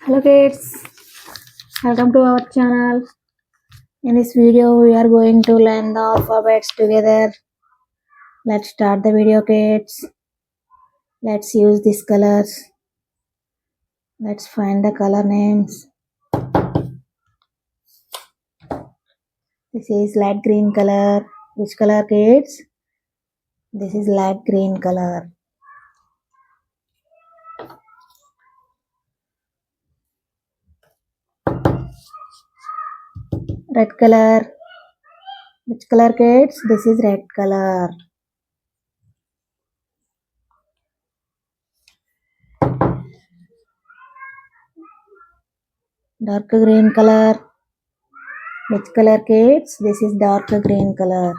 Hello kids, welcome to our channel. In this video we are going to learn the alphabets together. Let's start the video kids. Let's use these colors. Let's find the color names. This is light green color. Which color kids? This is light green color. Red color. Which color kids? This is red color. Dark green color. Which color kids? This is dark green color.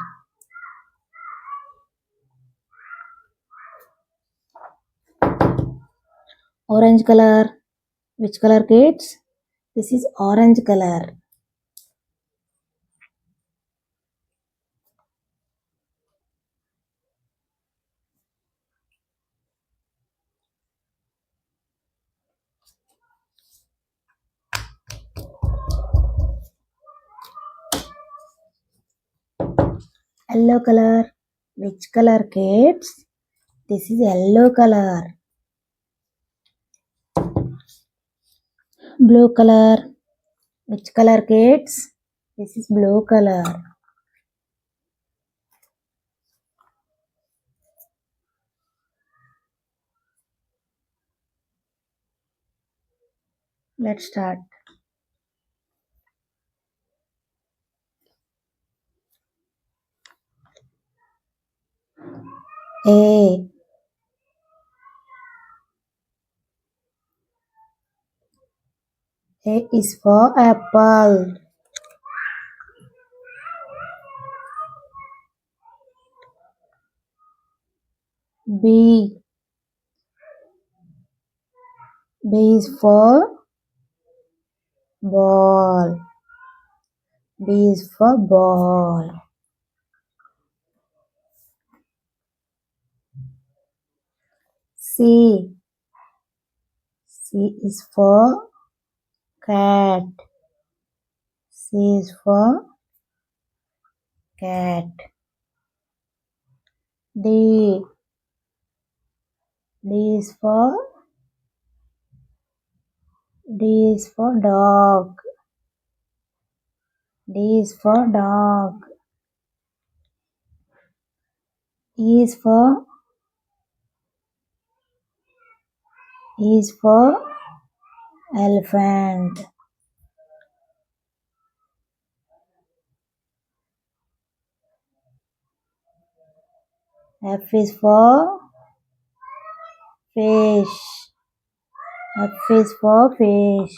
Orange color. Which color kids? This is orange color. Yellow color. Which color kids? This is yellow color. Blue color. Which color kids? This is blue color. Let's start. A. A is for apple. B. B is for ball. B is for ball. C. C is for cat. C is for cat. D. D is for dog. D is for dog. E is for elephant. F is for fish. F is for fish.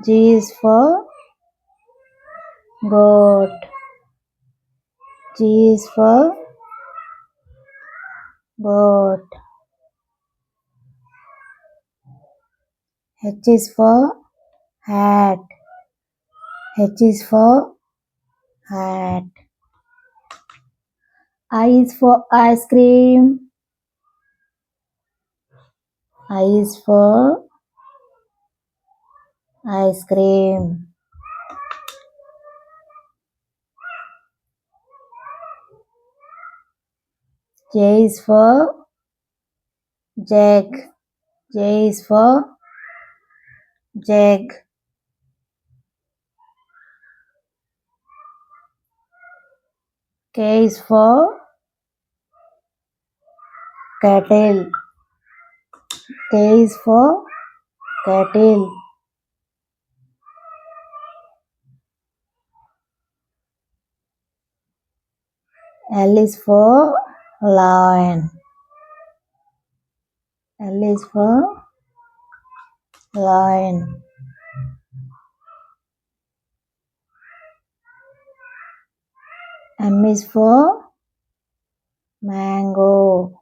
G is for goat. G is for goat. H is for hat. H is for hat. I is for ice cream. I is for ice cream. J is for jug. J is for jug. K is for kettle. K is for kettle. L is for lion. L is for lion. M is for mango.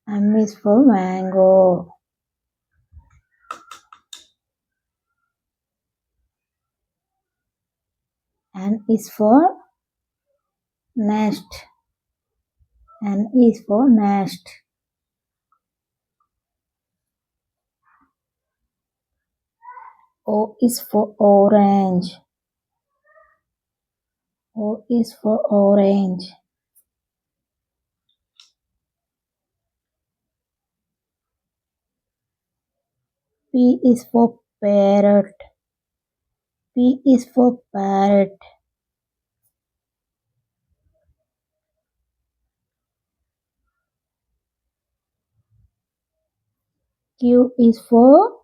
M is for mango. N is for nest. N is for nest. O is for orange. O is for orange. P is for parrot. P is for parrot. Q is for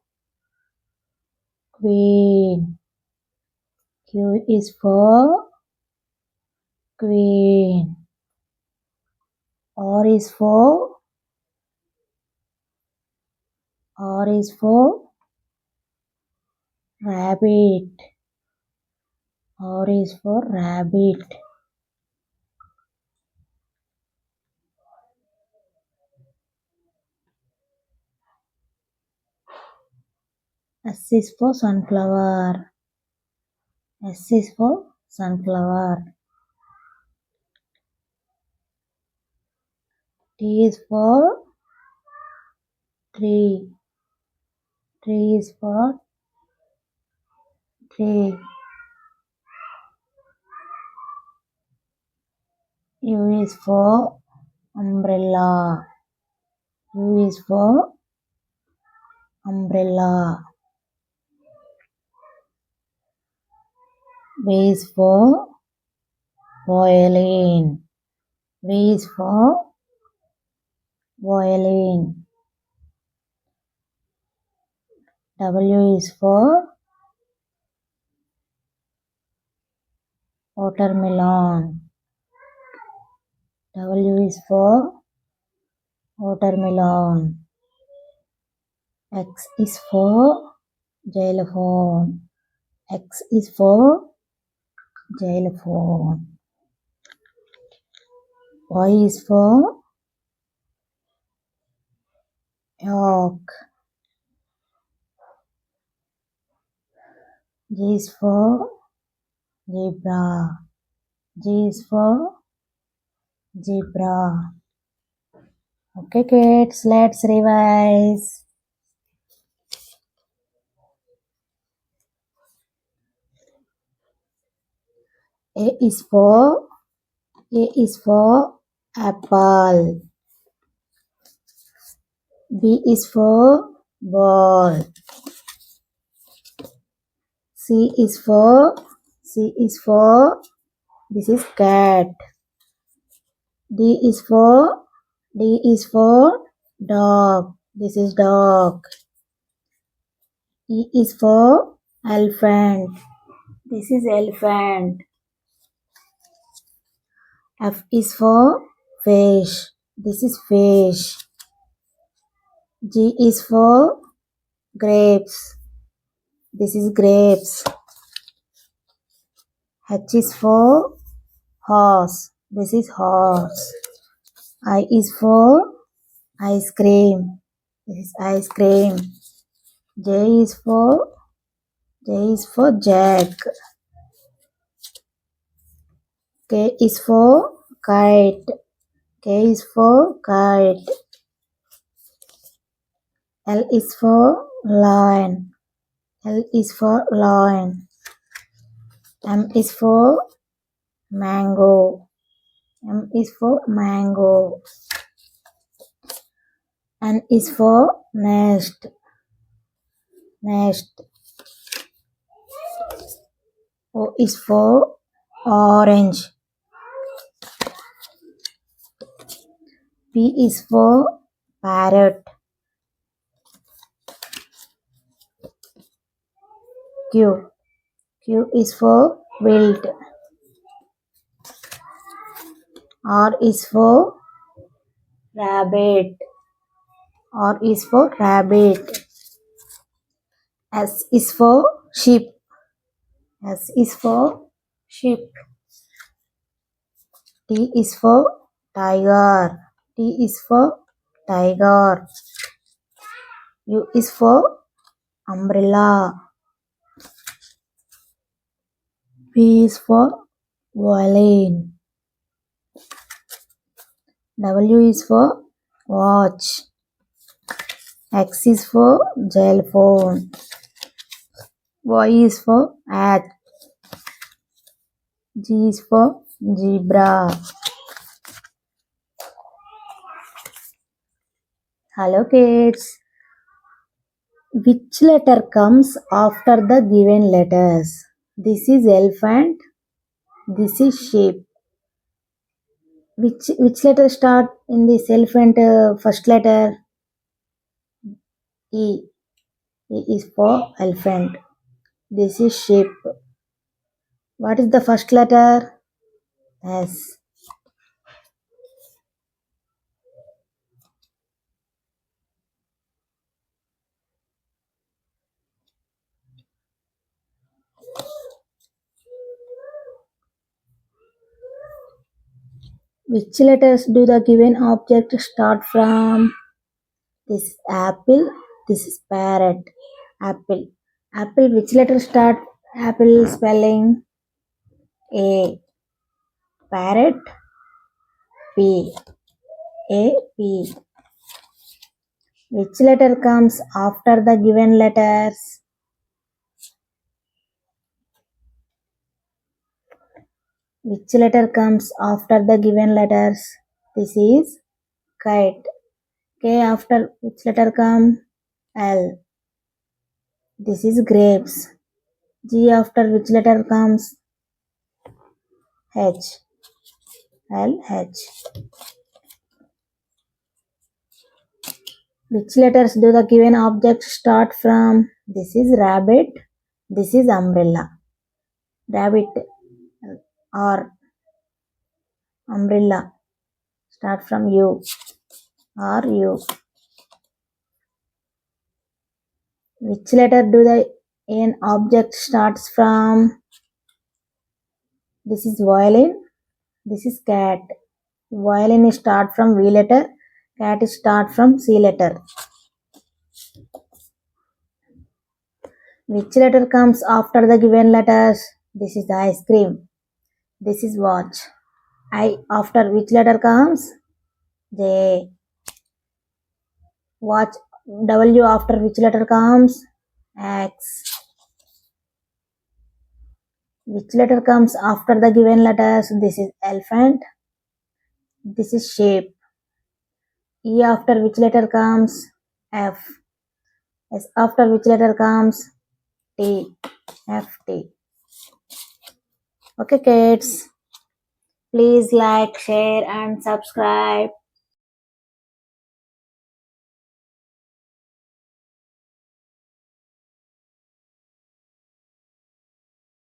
queen. Q is for queen. R is for rabbit. R is for rabbit. S is for sunflower. S is for sunflower. T is for tree. Tree is for tree. U is for umbrella. U is for umbrella. V is for violin. V is for violin. W is for watermelon. W is for watermelon. X is for xylophone. X is for xylophone. Y is for yak. G is for zebra. G is for zebra. Okay, kids, let's revise. A is for apple. B is for ball. C is for this is cat. D is for dog. This is dog. E is for elephant. This is elephant. F is for fish. This is fish. G is for grapes. This is grapes. H is for horse. This is horse. I is for ice cream. This is ice cream. J is for jack. K is for kite. K is for kite. L is for lion. L is for lion. M is for mango. M is for mango. N is for nest. Nest. O is for orange. P is for parrot. Q is for quilt. R is for rabbit. R is for rabbit. S is for sheep. S is for sheep. T is for tiger. T is for tiger. U is for umbrella. V is for violin. W is for watch. X is for gel phone. Y is for hat. G is for zebra. Hello kids. Which letter comes after the given letters? This is elephant. This is sheep. Which letter start in this elephant first letter? E. E is for elephant. This is sheep. What is the first letter? S. Which letters do the given object start from? This is apple. This is parrot. Apple. Apple. Which letter start apple spelling? A. Parrot. P. A. P. Which letter comes after the given letters? Which letter comes after the given letters? This is kite. K after which letter come? L. This is grapes. G after which letter comes? H. L. H. Which letters do the given object start from? This is rabbit. This is umbrella. Rabbit or umbrella start from U or U. Which letter do the an object starts from? This is violin. This is cat. Violin is start from V letter. Cat is start from C letter. Which letter comes after the given letters? This is the ice cream. This is watch. I after which letter comes? J. Watch. W after which letter comes? X. Which letter comes after the given letters? This is elephant. This is sheep. E after which letter comes? F. S after which letter comes? T. F. T. Okay kids. Please like, share and subscribe.